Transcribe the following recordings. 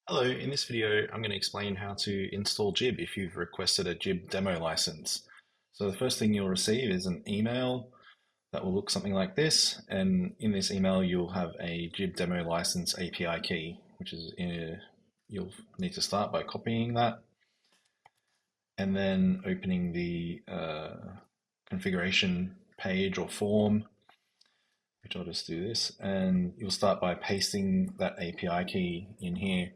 Hello, in this video I'm going to explain how to install JIBB if you've requested a JIBB demo license. So the first thing you'll receive is an email that will look something like this, and in this email you'll have a JIBB demo license API key, which is you'll need to start by copying that and then opening the configuration page or form, which I'll just do this, and you'll start by pasting that API key in here.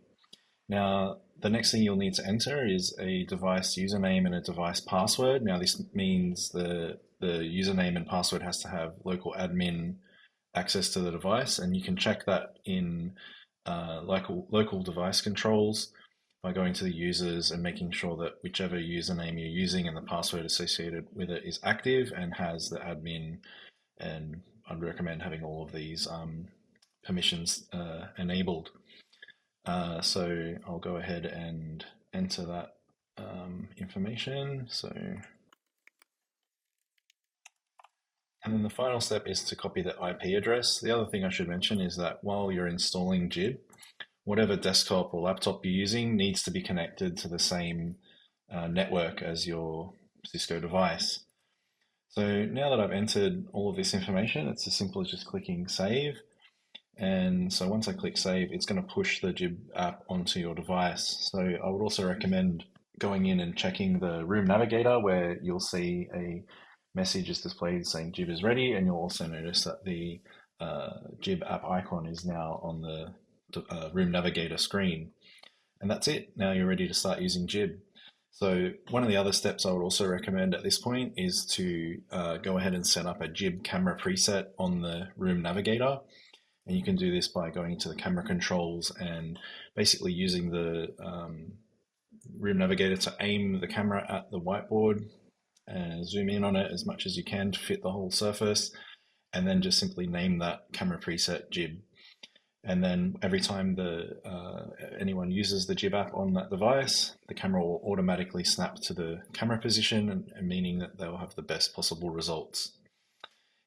Now, the next thing you'll need to enter is a device username and a device password. Now, this means the username and password has to have local admin access to the device, and you can check that in local device controls by going to the users and making sure that whichever username you're using and the password associated with it is active and has the admin. And I'd recommend having all of these permissions enabled. So I'll go ahead and enter that information. And then the final step is to copy the IP address. The other thing I should mention is that while you're installing JIBB, whatever desktop or laptop you're using needs to be connected to the same network as your Cisco device. So now that I've entered all of this information, it's as simple as just clicking save. And so once I click save, it's going to push the JIBB app onto your device. So I would also recommend going in and checking the room navigator, where you'll see a message is displayed saying JIBB is ready, and you'll also notice that the JIBB app icon is now on the room navigator screen. And that's it. Now you're ready to start using JIBB. So one of the other steps I would also recommend at this point is to go ahead and set up a JIBB camera preset on the room navigator. And you can do this by going to the camera controls and basically using the room navigator to aim the camera at the whiteboard and zoom in on it as much as you can to fit the whole surface, and then just simply name that camera preset JIBB. And then every time anyone uses the JIBB app on that device, the camera will automatically snap to the camera position, and meaning that they'll have the best possible results.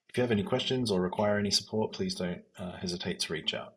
If you have any questions or require any support, please don't hesitate to reach out.